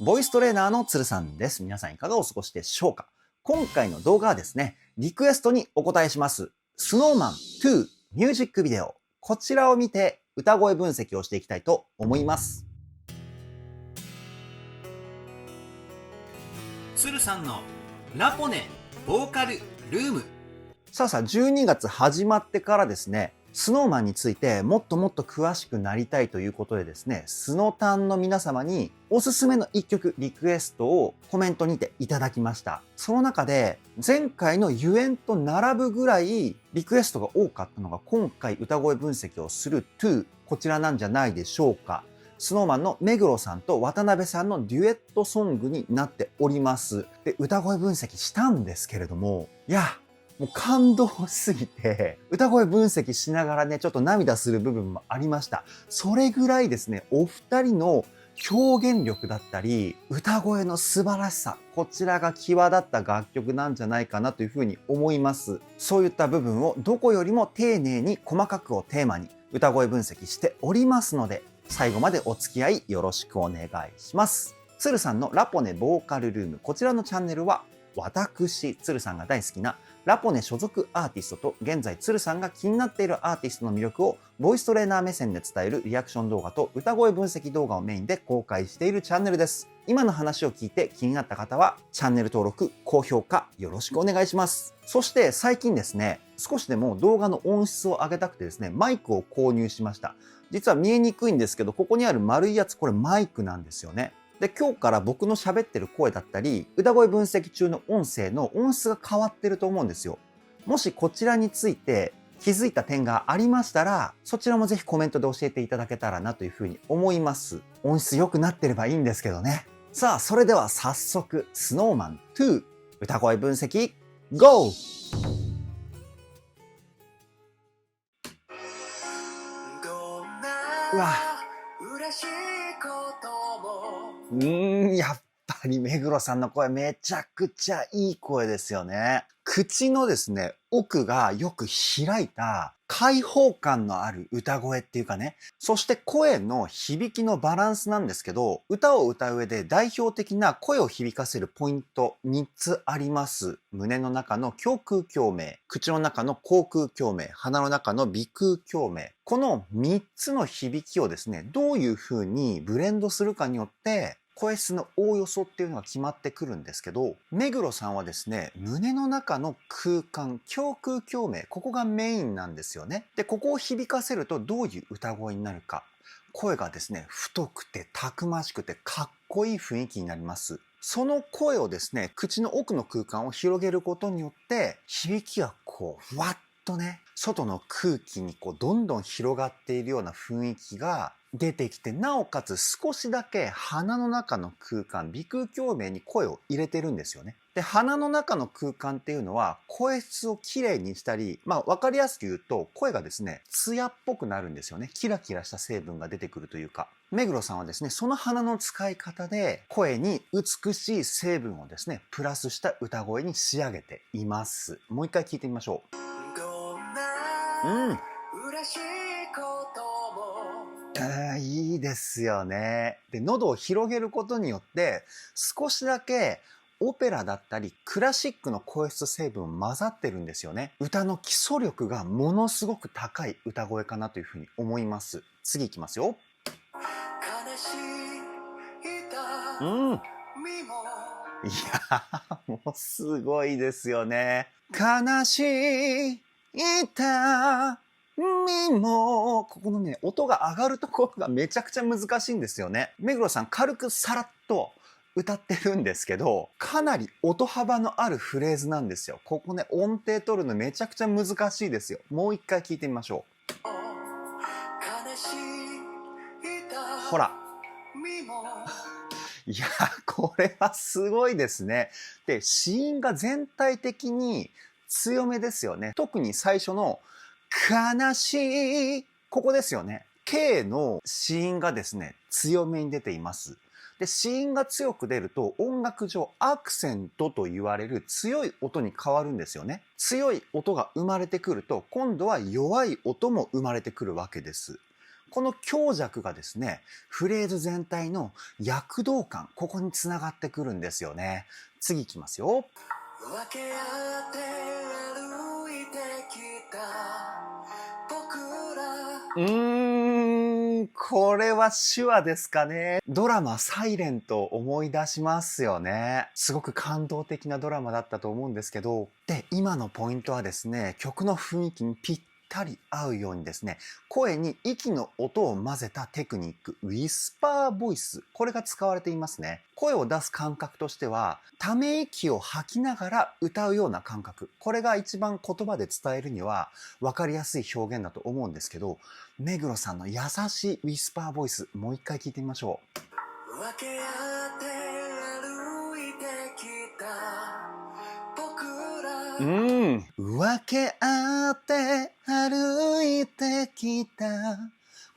ボイストレーナーのつるさんです。皆さんいかがお過ごしでしょうか？今回の動画はですね、リクエストにお答えします。SnowMan2 ミュージックビデオ。こちらを見て歌声分析をしていきたいと思います。つるさんのラポネボーカルルーム。さあ12月始まってからですね、SnowManについてもっともっと詳しくなりたいということでですね、スノタンの皆様におすすめの一曲リクエストをコメントにていただきました。その中で前回のゆえんと並ぶぐらいリクエストが多かったのが今回歌声分析をする2、こちらなんじゃないでしょうか。SnowManの目黒さんと渡辺さんのデュエットソングになっております。で、歌声分析したんですけれども、もう感動しすぎて、歌声分析しながらね、ちょっと涙する部分もありました。それぐらいですね、お二人の表現力だったり、歌声の素晴らしさ、こちらが際立った楽曲なんじゃないかなというふうに思います。そういった部分をどこよりも丁寧に細かくをテーマに歌声分析しておりますので、最後までお付き合いよろしくお願いします。つるさんのラポネボーカルルーム、こちらのチャンネルは、私、つるさんが大好きなラポネ所属アーティストと現在つるさんが気になっているアーティストの魅力をボイストレーナー目線で伝えるリアクション動画と歌声分析動画をメインで公開しているチャンネルです。今の話を聞いて気になった方はチャンネル登録、高評価よろしくお願いします。そして最近ですね、少しでも動画の音質を上げたくてですね、マイクを購入しました。実は見えにくいんですけど、ここにある丸いやつ、これマイクなんですよね。で、今日から僕の喋ってる声だったり、歌声分析中の音声の音質が変わってると思うんですよ。もしこちらについて気づいた点がありましたら、そちらもぜひコメントで教えていただけたらなというふうに思います。音質良くなってればいいんですけどね。さあ、それでは早速、SnowMan2 歌声分析、GO!うわ。やっぱり目黒さんの声めちゃくちゃいい声ですよね。口のですね、奥がよく開いた開放感のある歌声っていうかね、そして声の響きのバランスなんですけど、歌を歌う上で代表的な声を響かせるポイント3つあります。胸の中の胸腔共鳴、口の中の口腔共鳴、鼻の中の鼻腔共鳴。この3つの響きをですね、どういう風にブレンドするかによって、声質のおおよそっていうのが決まってくるんですけど、目黒さんはですね、胸の中の空間、胸腔共鳴、ここがメインなんですよね。で、ここを響かせるとどういう歌声になるか。声がですね、太くてたくましくてかっこいい雰囲気になります。その声をですね、口の奥の空間を広げることによって、響きがこう、ふわっとね、外の空気にこうどんどん広がっているような雰囲気が出てきて、なおかつ少しだけ鼻の中の空間、鼻腔共鳴に声を入れてるんですよね。で、鼻の中の空間っていうのは声質をきれいにしたり、わかりやすく言うと声がですね、艶っぽくなるんですよね。キラキラした成分が出てくるというか。目黒さんはですね、その鼻の使い方で声に美しい成分をですね、プラスした歌声に仕上げています。もう一回聞いてみましょう。いいですよね。で、喉を広げることによって少しだけオペラだったりクラシックの声質成分混ざってるんですよね。歌の基礎力がものすごく高い歌声かなというふうに思います。次いきますよ。いやもうすごいですよね。悲しい痛みも、ここのね、音が上がるところがめちゃくちゃ難しいんですよね。目黒さん軽くさらっと歌ってるんですけど、かなり音幅のあるフレーズなんですよ。ここね、音程取るのめちゃくちゃ難しいですよ。もう一回聞いてみましょう。ほら。いや、これはすごいですね。で、子音が全体的に強めですよね。特に最初の悲しい、ここですよね。K の子音がですね、強めに出ています。で、子音が強く出ると音楽上アクセントと言われる強い音に変わるんですよね。強い音が生まれてくると今度は弱い音も生まれてくるわけです。この強弱がですね、フレーズ全体の躍動感、ここにつながってくるんですよね。次いきますよ。分け合って歩いてきた僕ら。これは手話ですかね。ドラマサイレント思い出しますよね。すごく感動的なドラマだったと思うんですけど、で、今のポイントはですね、曲の雰囲気にぴったり合うようにですね、声に息の音を混ぜたテクニック、ウィスパーボイス、これが使われていますね。声を出す感覚としては、ため息を吐きながら歌うような感覚。これが一番言葉で伝えるには分かりやすい表現だと思うんですけど、目黒さんの優しいウィスパーボイス、もう一回聞いてみましょう。分け合って歩いてきた僕ら。分け合って歩いてきた。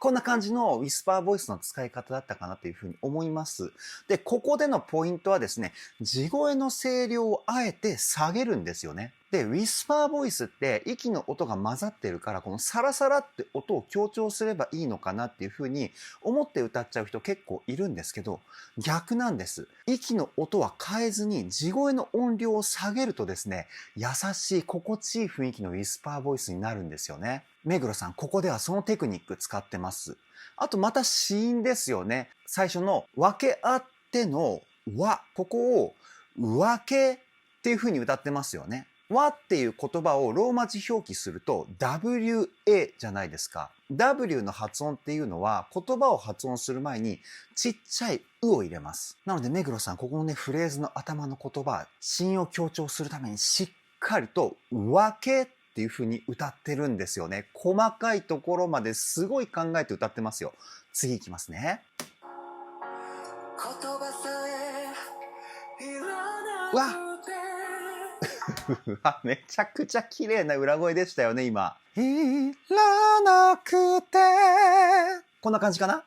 こんな感じのウィスパーボイスの使い方だったかなというふうに思います。で、ここでのポイントはですね、地声の声量をあえて下げるんですよね。で、ウィスパーボイスって息の音が混ざってるから、このサラサラって音を強調すればいいのかなっていうふうに思って歌っちゃう人結構いるんですけど、逆なんです。息の音は変えずに地声の音量を下げるとですね、優しい心地いい雰囲気のウィスパーボイスになるんですよね。目黒さん、ここではそのテクニック使ってます。あとまた子音ですよね。最初の分け合っての和、ここを分けっていう風に歌ってますよね。和っていう言葉をローマ字表記すると WA じゃないですか。W の発音っていうのは言葉を発音する前にちっちゃいうを入れます。なので目黒さん、ここのねフレーズの頭の言葉、子音を強調するためにしっかりと分けっていう風に歌ってるんですよね。細かいところまですごい考えて歌ってますよ。次いきますね。言葉さえいらなくてめちゃくちゃ綺麗な裏声でしたよね、今。いらなくて。こんな感じかな？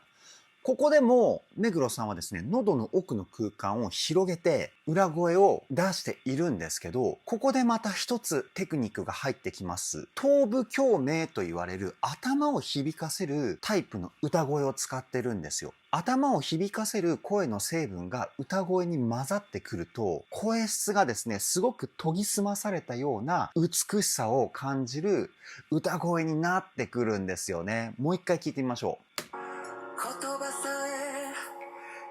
ここでも目黒さんはですね、喉の奥の空間を広げて裏声を出しているんですけど、ここでまた一つテクニックが入ってきます。頭部共鳴と言われる頭を響かせるタイプの歌声を使ってるんですよ。頭を響かせる声の成分が歌声に混ざってくると、声質がですね、すごく研ぎ澄まされたような美しさを感じる歌声になってくるんですよね。もう一回聞いてみましょう。言葉さ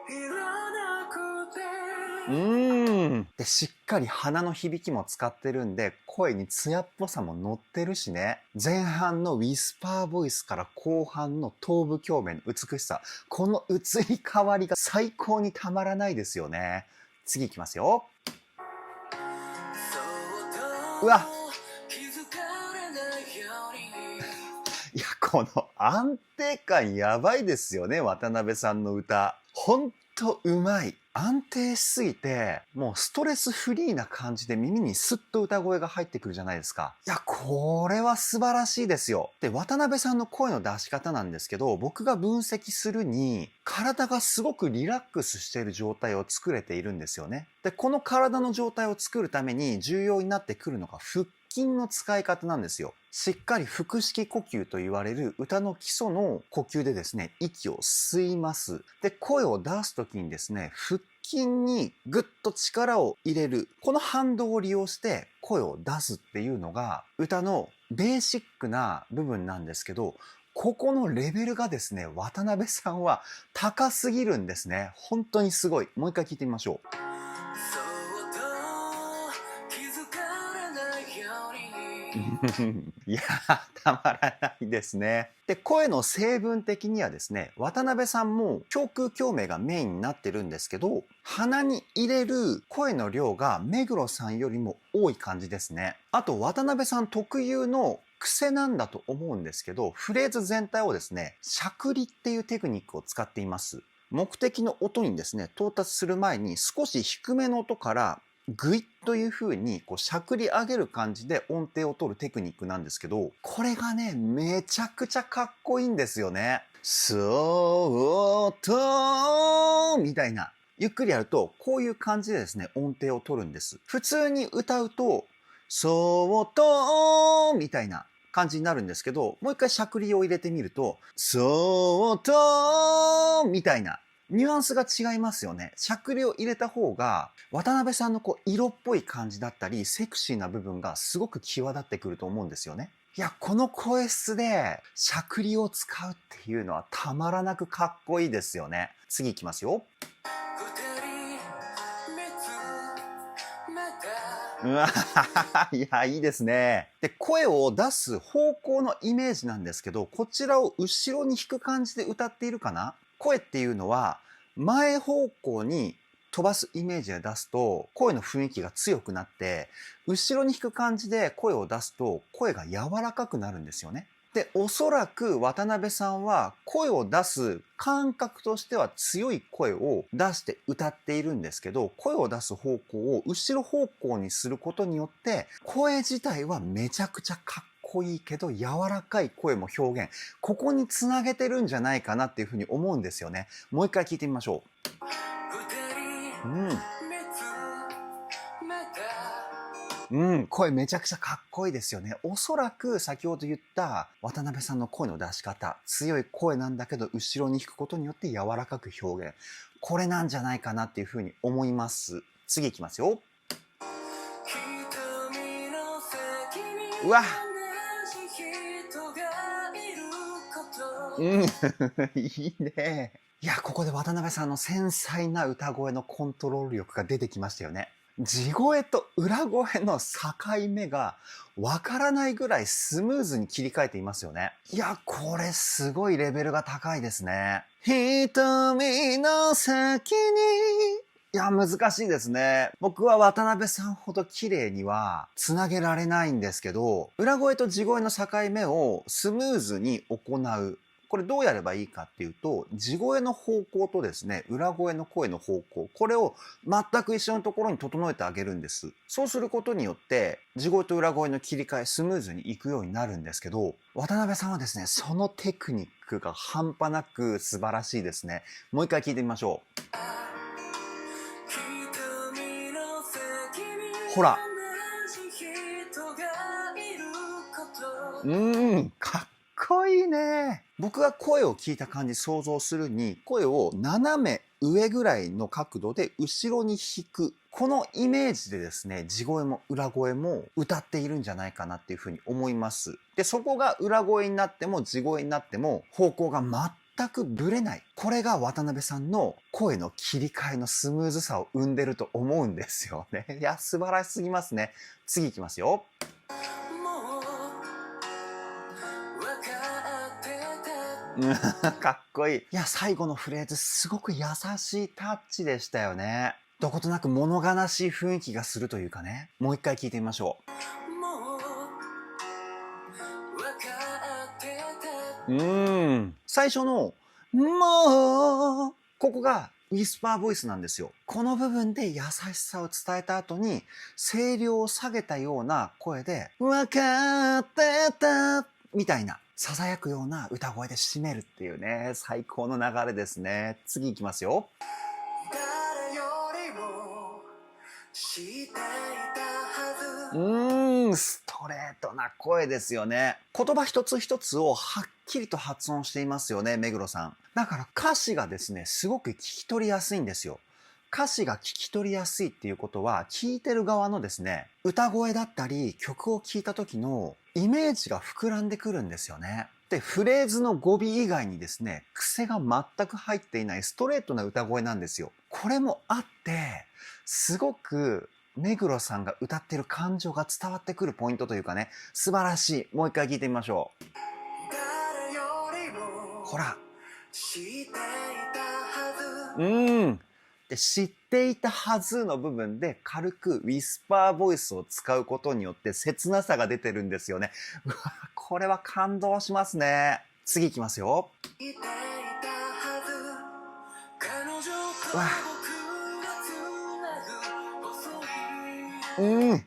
えいらなくて。で、しっかり鼻の響きも使ってるんで、声に艶っぽさも乗ってるしね。前半のウィスパーボイスから後半の頭部共鳴の美しさ。この移り変わりが最高にたまらないですよね。次いきますよ。うわっ。いや、この安定感やばいですよね、渡辺さんの歌。ほんとうまい。安定しすぎて、もうストレスフリーな感じで耳にスッと歌声が入ってくるじゃないですか。いや、これは素晴らしいですよ。で、渡辺さんの声の出し方なんですけど、僕が分析するに、体がすごくリラックスしている状態を作れているんですよね。で、この体の状態を作るために重要になってくるのが腹筋の使い方なんですよ。しっかり腹式呼吸と言われる歌の基礎の呼吸でですね、息を吸います。で、声を出すときにですね、腹筋にぐっと力を入れる。この反動を利用して声を出すっていうのが歌のベーシックな部分なんですけど、ここのレベルがですね、渡辺さんは高すぎるんですね。本当にすごい。もう一回聞いてみましょう。いや、たまらないですね。で、声の成分的にはですね、渡辺さんも胸腔共鳴がメインになってるんですけど、鼻に入れる声の量が目黒さんよりも多い感じですね。あと、渡辺さん特有の癖なんだと思うんですけど、フレーズ全体をですね、しゃくりっていうテクニックを使っています。目的の音にですね、到達する前に少し低めの音からグイッという風にこうしゃくり上げる感じで音程を取るテクニックなんですけど、これがね、めちゃくちゃかっこいいんですよね。そーっとみたいな。ゆっくりやると、こういう感じでですね、音程を取るんです。普通に歌うと、そーっとみたいな。感じになるんですけど、もう一回しゃくりを入れてみると、そーっとみたいなニュアンスが違いますよね。しゃくりを入れた方が、渡辺さんの色っぽい感じだったり、セクシーな部分がすごく際立ってくると思うんですよね。いや、この声質で、しゃくりを使うっていうのはたまらなくかっこいいですよね。次いきますよ。うわいや、いいですね。で、声を出す方向のイメージなんですけど、こちらを後ろに引く感じで歌っているかな？声っていうのは、前方向に飛ばすイメージで出すと、声の雰囲気が強くなって、後ろに引く感じで声を出すと、声が柔らかくなるんですよね。で、おそらく渡辺さんは声を出す感覚としては強い声を出して歌っているんですけど、声を出す方向を後ろ方向にすることによって、声自体はめちゃくちゃかっこいいけど柔らかい声も表現。ここにつなげてるんじゃないかなっていうふうに思うんですよね。もう一回聞いてみましょう。声めちゃくちゃかっこいいですよね。おそらく先ほど言った渡辺さんの声の出し方、強い声なんだけど後ろに引くことによって柔らかく表現。これなんじゃないかなっていうふうに思います。次いきますよ。うわいいね。いや、ここで渡辺さんの繊細な歌声のコントロール力が出てきましたよね。地声と裏声の境目がわからないぐらいスムーズに切り替えていますよね。いや、これすごいレベルが高いですね。瞳の先に。いや、難しいですね。僕は渡辺さんほど綺麗にはつなげられないんですけど、裏声と地声の境目をスムーズに行う。これどうやればいいかっていうと、地声の方向とですね、裏声の声の方向、これを全く一緒のところに整えてあげるんです。そうすることによって、地声と裏声の切り替えスムーズにいくようになるんですけど、渡辺さんはですね、そのテクニックが半端なく素晴らしいですね。もう一回聞いてみましょう。ほら。かっこいいね。僕が声を聞いた感じ想像するに、声を斜め上ぐらいの角度で後ろに引く。このイメージでですね、地声も裏声も歌っているんじゃないかなっていうふうに思います。で、そこが裏声になっても地声になっても方向が全くブレない。これが渡辺さんの声の切り替えのスムーズさを生んでると思うんですよね。いや、素晴らしすぎますね。次いきますよ。かっこいい。いや、最後のフレーズすごく優しいタッチでしたよね。どことなく物悲しい雰囲気がするというかね。もう一回聞いてみましょう。最初のもうここがウィスパーボイスなんですよ。この部分で優しさを伝えた後に声量を下げたような声でわかってたみたいな囁くような歌声で締めるっていうね、最高の流れですね。次いきますよ。誰よりも知っていたはず。ストレートな声ですよね。言葉一つ一つをはっきりと発音していますよね、目黒さん。だから歌詞がですね、すごく聞き取りやすいんですよ。歌詞が聞き取りやすいっていうことは、聞いてる側のですね、歌声だったり曲を聴いた時のイメージが膨らんでくるんですよね。で、フレーズの語尾以外にですね、癖が全く入っていないストレートな歌声なんですよ。これもあって、すごく目黒さんが歌ってる感情が伝わってくるポイントというかね、素晴らしい。もう一回聞いてみましょう。ほら。で、知っていたはずの部分で軽くウィスパーボイスを使うことによって切なさが出てるんですよね。うわ、これは感動しますね。次いきますよ。うわ。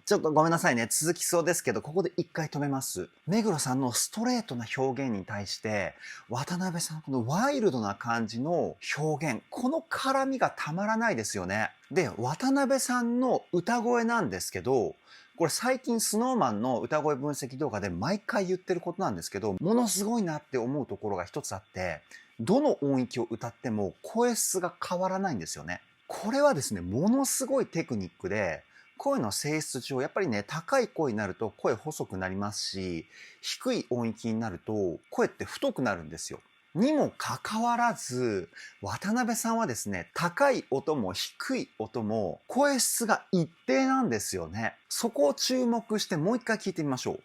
ちょっとごめんなさいね。続きそうですけど、ここで一回止めます。目黒さんのストレートな表現に対して、渡辺さんのこのワイルドな感じの表現、この絡みがたまらないですよね。で、渡辺さんの歌声なんですけど、ここれ最近 SnowMan の歌声分析動画で毎回言ってることなんですけど、ものすごいなって思うところが一つあって、どの音域を歌っても声質が変わらないんですよね。これはですね、ものすごいテクニックで、声の性質上、やっぱりね、高い声になると声細くなりますし、低い音域になると声って太くなるんですよ。にもかかわらず、渡辺さんはですね、高い音も低い音も声質が一定なんですよね。そこを注目してもう一回聞いてみましょう。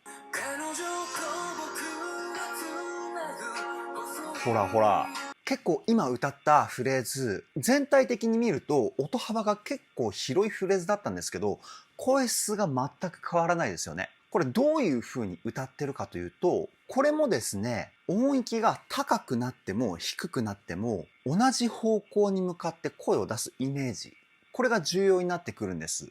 ほらほら。結構今歌ったフレーズ、全体的に見ると音幅が結構広いフレーズだったんですけど、声質が全く変わらないですよね。これどういう風に歌ってるかというと、これもですね、音域が高くなっても低くなっても同じ方向に向かって声を出すイメージ。これが重要になってくるんです。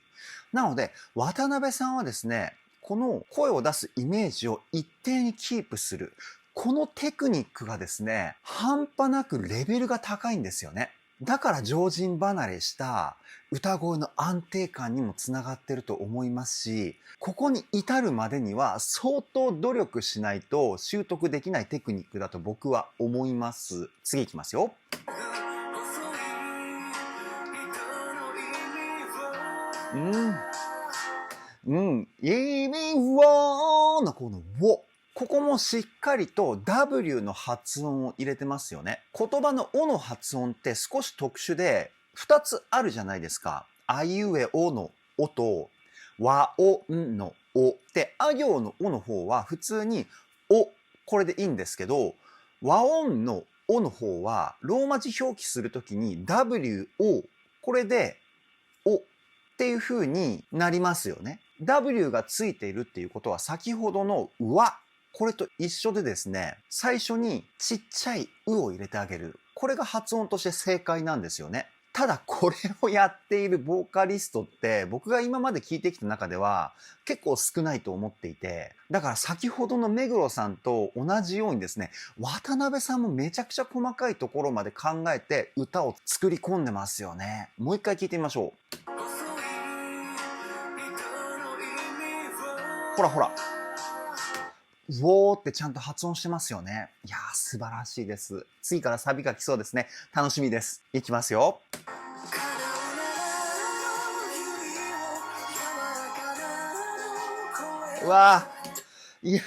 なので、渡辺さんはですね、この声を出すイメージを一定にキープする。このテクニックがですね、半端なくレベルが高いんですよね。だから常人離れした歌声の安定感にもつながってると思いますし、ここに至るまでには相当努力しないと習得できないテクニックだと僕は思います。次いきますよ。意味をのこのを。ここもしっかりと W の発音を入れてますよね。言葉のおの発音って少し特殊で2つあるじゃないですか。あいうえおのおと和おんのお。で、あ行のおの方は普通にお、これでいいんですけど、和音のおの方はローマ字表記するときに W をこれでおっていう風になりますよね。W がついているっていうことは先ほどの和、これと一緒でですね、最初にちっちゃいうを入れてあげる。これが発音として正解なんですよね。ただこれをやっているボーカリストって僕が今まで聞いてきた中では結構少ないと思っていて、だから先ほどの目黒さんと同じようにですね、渡辺さんもめちゃくちゃ細かいところまで考えて歌を作り込んでますよね。もう一回聞いてみましょう。ほらほら。ウォーってちゃんと発音してますよね。いやー、素晴らしいです。次からサビが来そうですね。楽しみです。いきますよ。うわー。い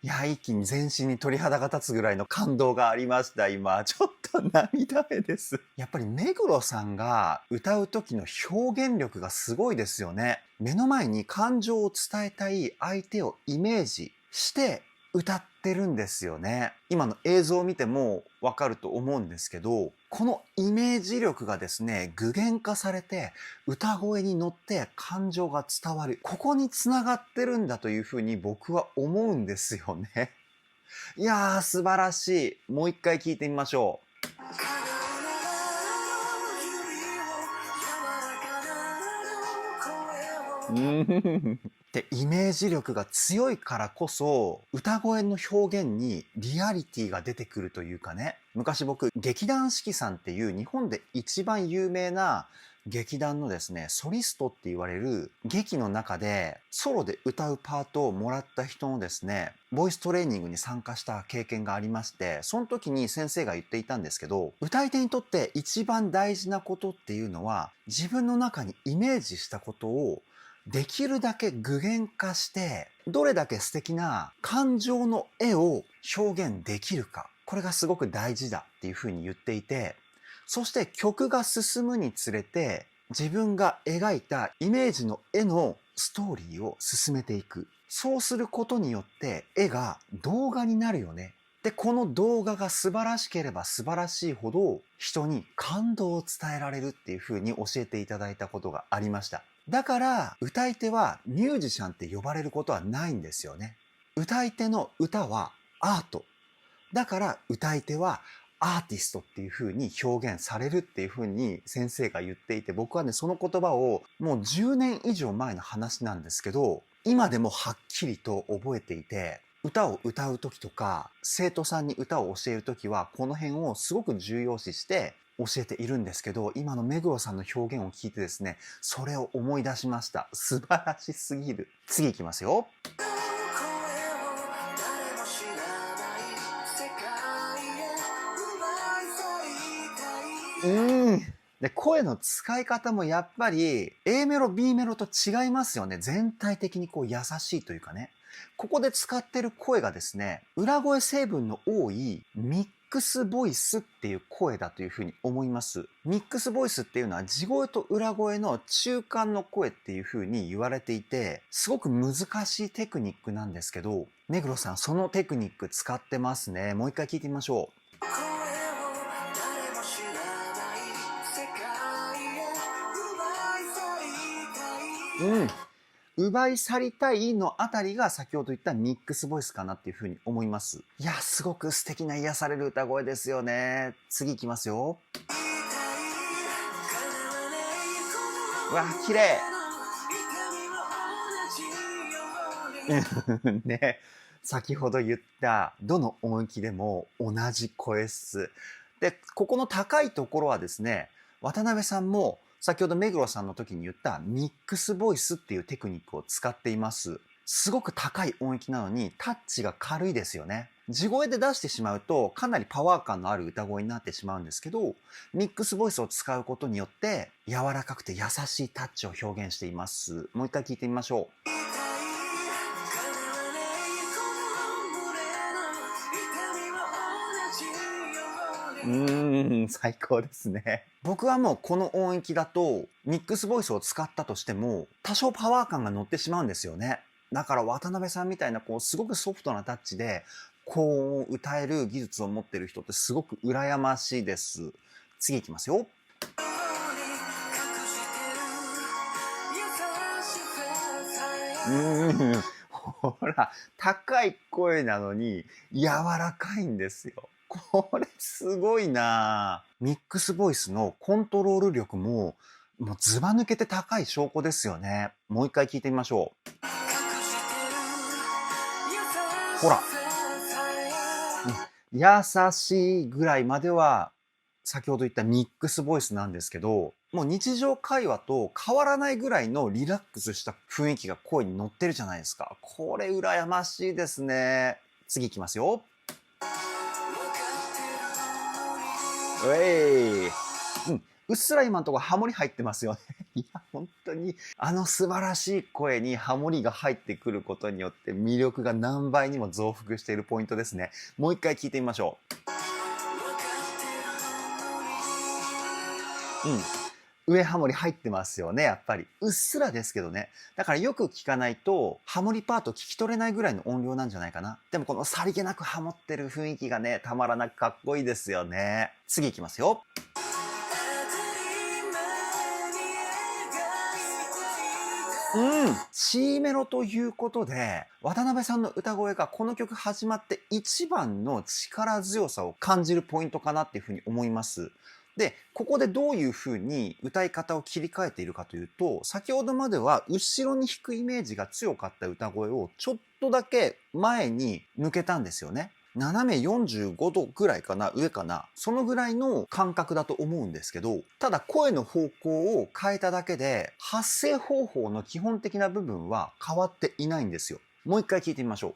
や、一気に全身に鳥肌が立つぐらいの感動がありました、今。ちょっと涙目です。やっぱり目黒さんが歌う時の表現力がすごいですよね。目の前に感情を伝えたい相手をイメージして歌ってるんですよね。今の映像を見てもわかると思うんですけど、このイメージ力がですね、具現化されて歌声に乗って感情が伝わる。ここにつながってるんだというふうに僕は思うんですよね。いやー、素晴らしい。もう一回聞いてみましょう。で、イメージ力が強いからこそ歌声の表現にリアリティが出てくるというかね。昔僕劇団四季さんっていう日本で一番有名な劇団のですね、ソリストって言われる劇の中でソロで歌うパートをもらった人のですね、ボイストレーニングに参加した経験がありまして、その時に先生が言っていたんですけど、歌い手にとって一番大事なことっていうのは自分の中にイメージしたことをできるだけ具現化して、どれだけ素敵な感情の絵を表現できるか。これがすごく大事だっていうふうに言っていて、そして曲が進むにつれて、自分が描いたイメージの絵のストーリーを進めていく。そうすることによって絵が動画になるよね。で、この動画が素晴らしければ素晴らしいほど人に感動を伝えられるっていうふうに教えていただいたことがありました。だから歌い手はミュージシャンって呼ばれることはないんですよね。歌い手の歌はアート。だから歌い手はアーティストっていう風に表現されるっていう風に先生が言っていて、僕はね、その言葉をもう10年以上前の話なんですけど、今でもはっきりと覚えていて、歌を歌う時とか、生徒さんに歌を教える時は、この辺をすごく重要視して教えているんですけど、今の目黒さんの表現を聞いてですね、それを思い出しました。素晴らしすぎる。次いきますよ。で、声の使い方もやっぱり A メロ B メロと違いますよね。全体的にこう優しいというかね。ここで使ってる声がですね、裏声成分の多いミックスボイスっていう声だというふうに思います。ミックスボイスっていうのは地声と裏声の中間の声っていうふうに言われていて、すごく難しいテクニックなんですけど、目黒さんそのテクニック使ってますね。もう一回聞いてみましょう。奪い去りたいのあたりが先ほど言ったミックスボイスかなっていうふうに思います。いや、すごく素敵な癒される歌声ですよね。次いきますよ。うわ、綺麗。ね、先ほど言ったどの音域でも同じ声質。で、ここの高いところはですね、渡辺さんも先ほど目黒さんの時に言ったミックスボイスっていうテクニックを使っています。すごく高い音域なのにタッチが軽いですよね。地声で出してしまうとかなりパワー感のある歌声になってしまうんですけど、ミックスボイスを使うことによって柔らかくて優しいタッチを表現しています。もう一回聞いてみましょう。最高ですね。僕はもうこの音域だとミックスボイスを使ったとしても多少パワー感が乗ってしまうんですよね。だから渡辺さんみたいなこうすごくソフトなタッチで高音を歌える技術を持ってる人ってすごく羨ましいです。次いきますよ。ほら、高い声なのに柔らかいんですよ。これすごいな。ミックスボイスのコントロール力もうずば抜けて高い証拠ですよね。もう一回聞いてみましょう。ほら、優しいぐらいまでは先ほど言ったミックスボイスなんですけど、もう日常会話と変わらないぐらいのリラックスした雰囲気が声に乗ってるじゃないですか。これ羨ましいですね。次いきますよ。うっすら今のところハモリ入ってますよね。いや、本当にあの素晴らしい声にハモリが入ってくることによって魅力が何倍にも増幅しているポイントですね。もう一回聞いてみましょう。上ハモリ入ってますよね、やっぱり。うっすらですけどね。だからよく聞かないと、ハモリパート聞き取れないぐらいの音量なんじゃないかな。でもこのさりげなくハモってる雰囲気がね、たまらなくかっこいいですよね。次いきますよ。C メロということで、渡辺さんの歌声がこの曲始まって一番の力強さを感じるポイントかなっていうふうに思います。で、ここでどういうふうに歌い方を切り替えているかというと、先ほどまでは後ろに弾くイメージが強かった歌声をちょっとだけ前に抜けたんですよね。斜め45度ぐらいかな、上かな、そのぐらいの感覚だと思うんですけど、ただ声の方向を変えただけで発声方法の基本的な部分は変わっていないんですよ。もう一回聞いてみましょう。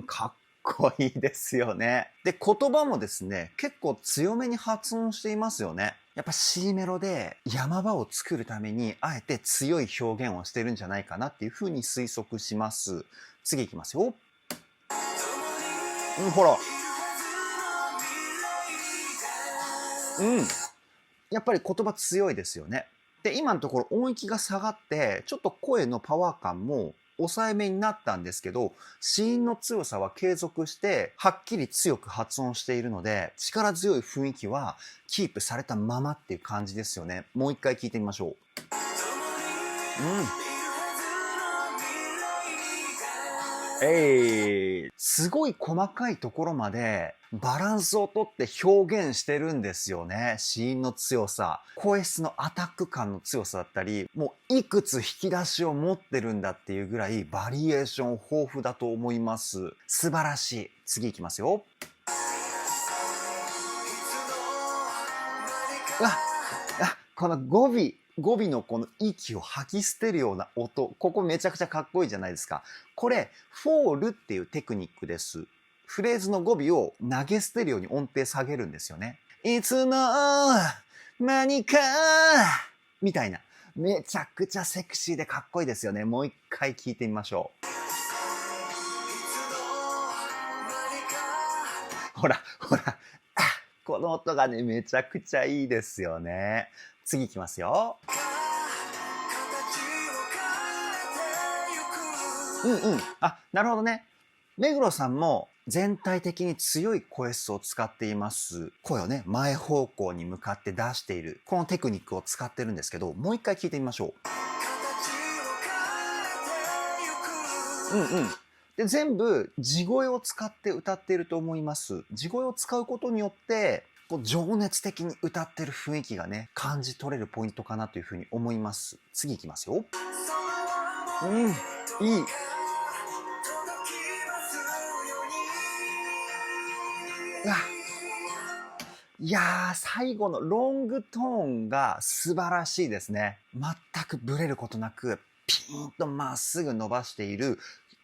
かっこいいですよね。で、言葉もですね、結構強めに発音していますよね。やっぱ C メロで山場を作るためにあえて強い表現をしてるんじゃないかなっていうふうに推測します。次いきますよ。ほら。やっぱり言葉強いですよね。で、今のところ音域が下がって、ちょっと声のパワー感も抑えめになったんですけど、子音の強さは継続して、はっきり強く発音しているので、力強い雰囲気はキープされたままっていう感じですよね。もう一回聞いてみましょう。すごい細かいところまでバランスをとって表現してるんですよね。子音の強さ、声質のアタック感の強さだったり、もういくつ引き出しを持ってるんだっていうぐらいバリエーション豊富だと思います。素晴らしい。次いきますよ。この語尾のこの息を吐き捨てるような音、ここめちゃくちゃかっこいいじゃないですか。これ、フォールっていうテクニックです。フレーズの語尾を投げ捨てるように音程下げるんですよね。いつの間にかみたいな。めちゃくちゃセクシーでかっこいいですよね。もう一回聞いてみましょう。ほら、この音がね、めちゃくちゃいいですよね。次いきますよ。なるほどね。目黒さんも全体的に強い声質を使っています。声をね、前方向に向かって出している。このテクニックを使ってるんですけど、もう一回聞いてみましょう。で、全部地声を使って歌っていると思います。地声を使うことによって、こう情熱的に歌ってる雰囲気がね、感じ取れるポイントかなというふうに思います。次いきますよ。いい。いやー、最後のロングトーンが素晴らしいですね。全くブレることなく、ピーンとまっすぐ伸ばしている、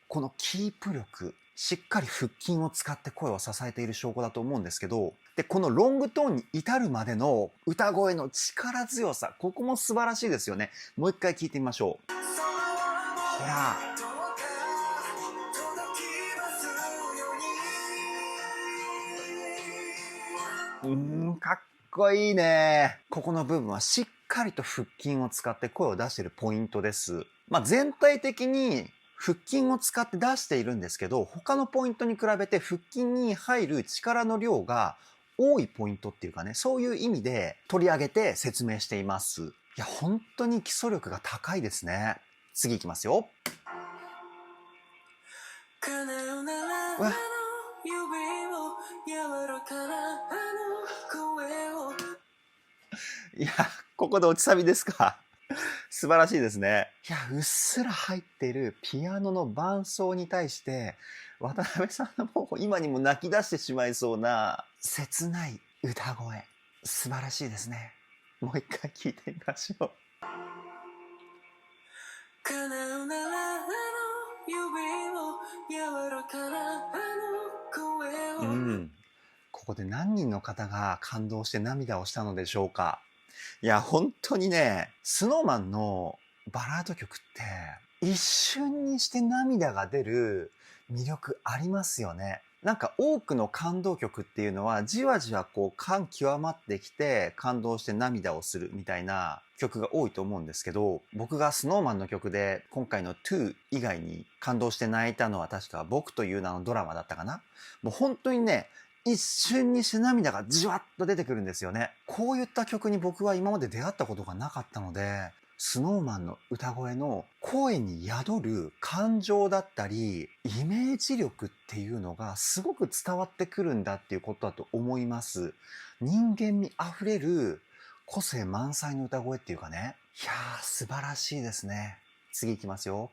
このキープ力、しっかり腹筋を使って声を支えている証拠だと思うんですけど、で、このロングトーンに至るまでの歌声の力強さ、ここも素晴らしいですよね。もう一回聞いてみましょう。ほら。かっこいいね。ここの部分はしっかりと腹筋を使って声を出しているポイントです。全体的に腹筋を使って出しているんですけど、他のポイントに比べて腹筋に入る力の量が多いポイントっていうかね、そういう意味で取り上げて説明しています。いや、本当に基礎力が高いですね。次いきますよ。いや、ここで落ちサビですか。素晴らしいですね。いや、うっすら入っているピアノの伴奏に対して、渡辺さんのもう今にも泣き出してしまいそうな切ない歌声。素晴らしいですね。もう一回聞いてみましょう。ここで何人の方が感動して涙をしたのでしょうか。いや、本当にね、SnowMan のバラード曲って一瞬にして涙が出る魅力ありますよね。なんか多くの感動曲っていうのはじわじわこう感極まってきて感動して涙をするみたいな曲が多いと思うんですけど、僕が SnowMan の曲で今回の TO 以外に感動して泣いたのは確か僕という名のドラマだったかな。もう本当にね、一瞬にして涙がじわっと出てくるんですよね。こういった曲に僕は今まで出会ったことがなかったので、SnowMan の歌声の声に宿る感情だったり、イメージ力っていうのがすごく伝わってくるんだっていうことだと思います。人間味あふれる個性満載の歌声っていうかね。いやー、素晴らしいですね。次いきますよ。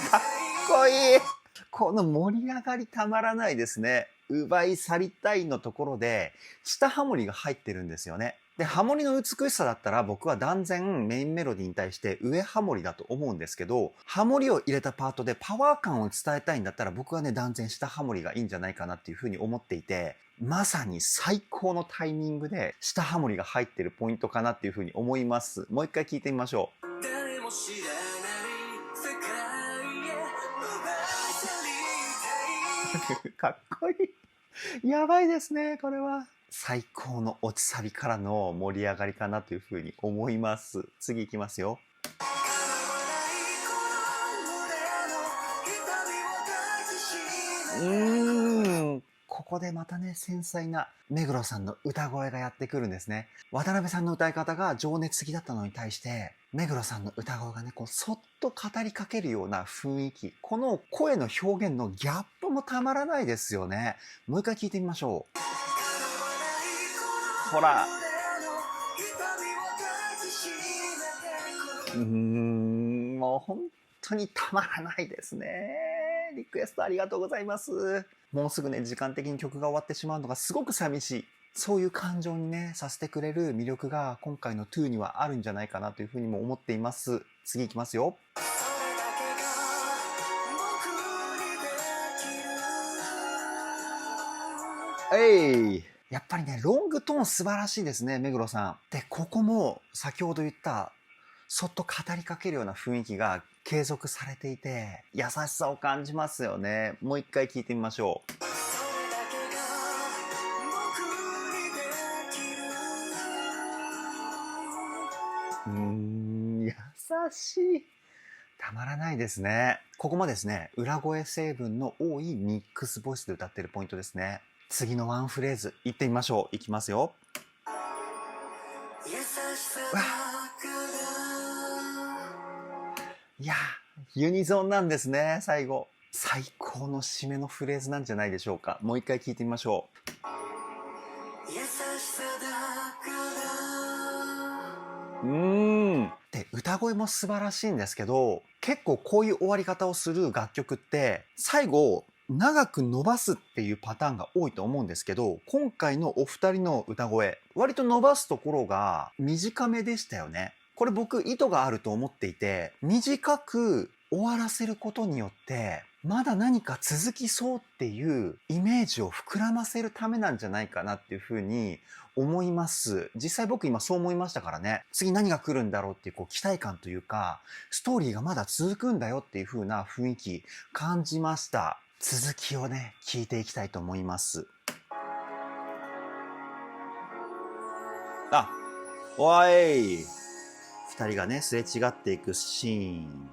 かっこいい。この盛り上がりたまらないですね。奪い去りたいのところで下ハモリが入ってるんですよね。で、ハモリの美しさだったら僕は断然メインメロディーに対して上ハモリだと思うんですけど、ハモリを入れたパートでパワー感を伝えたいんだったら僕はね、断然下ハモリがいいんじゃないかなっていうふうに思っていて、まさに最高のタイミングで下ハモリが入ってるポイントかなっていうふうに思います。もう一回聞いてみましょう。かっこいい。やばいですね、これは。最高の落ちサビからの盛り上がりかなというふうに思います。次いきますよ。ここでまたね、繊細な目黒さんの歌声がやってくるんですね。渡辺さんの歌い方が情熱的だったのに対して、目黒さんの歌声がね、こう、そっと語りかけるような雰囲気。この声の表現のギャップもたまらないですよね。もう一回聞いてみましょう。ほら。もう本当にたまらないですね。リクエストありがとうございます。もうすぐね、時間的に曲が終わってしまうのがすごく寂しい。そういう感情にね、させてくれる魅力が今回の2にはあるんじゃないかなというふうにも思っています。次いきますよ。やっぱりね、ロングトーン素晴らしいですね、目黒さん。で、ここも先ほど言った、そっと語りかけるような雰囲気が継続されていて、優しさを感じますよね。もう一回聞いてみましょう。優しい。たまらないですね。ここもですね、裏声成分の多いミックスボイスで歌ってるポイントですね。次のワンフレーズ言ってみましょう。いきますよ。いや、ユニゾンなんですね、最後。最高の締めのフレーズなんじゃないでしょうか。もう一回聞いてみましょう。で、歌声も素晴らしいんですけど、結構こういう終わり方をする楽曲って、最後、長く伸ばすっていうパターンが多いと思うんですけど、今回のお二人の歌声、割と伸ばすところが短めでしたよね。これ僕意図があると思っていて、短く終わらせることによって、まだ何か続きそうっていうイメージを膨らませるためなんじゃないかなっていうふうに思います。実際僕今そう思いましたからね。次何が来るんだろうっていうこう期待感というか、ストーリーがまだ続くんだよっていう風な雰囲気感じました。続きをね、聞いていきたいと思います。おい。二人がね、すれ違っていくシーン。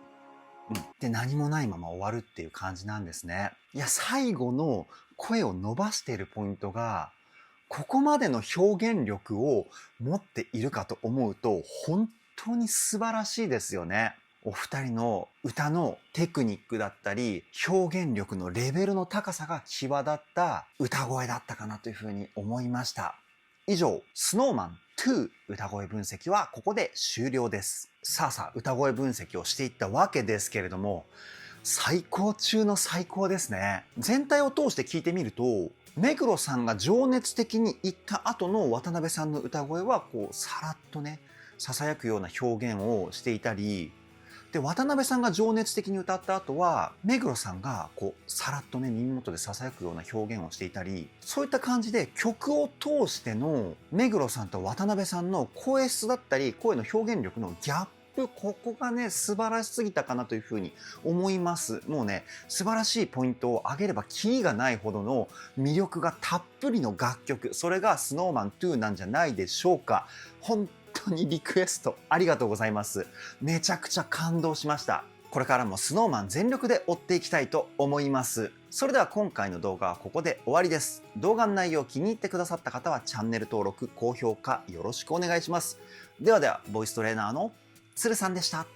で、何もないまま終わるっていう感じなんですね。いや、最後の声を伸ばしているポイントが、ここまでの表現力を持っているかと思うと、本当に素晴らしいですよね。お二人の歌のテクニックだったり、表現力のレベルの高さが際立った歌声だったかなというふうに思いました。以上、SnowMan2 歌声分析はここで終了です。さあ歌声分析をしていったわけですけれども、最高中の最高ですね。全体を通して聞いてみると、目黒さんが情熱的に言った後の渡辺さんの歌声はこうさらっとね、囁くような表現をしていたり、で、渡辺さんが情熱的に歌った後は、目黒さんがこう、さらっとね、耳元で囁くような表現をしていたり、そういった感じで曲を通しての目黒さんと渡辺さんの声質だったり、声の表現力のギャップ、ここがね、素晴らしすぎたかなというふうに思います。もうね、素晴らしいポイントを挙げればキリがないほどの魅力がたっぷりの楽曲、それが SnowMan2 なんじゃないでしょうか。本当にリクエストありがとうございます。めちゃくちゃ感動しました。これからも SnowMan 全力で追っていきたいと思います。それでは今回の動画はここで終わりです。動画の内容気に入ってくださった方はチャンネル登録、高評価よろしくお願いします。ではボイストレーナーのつるさんでした。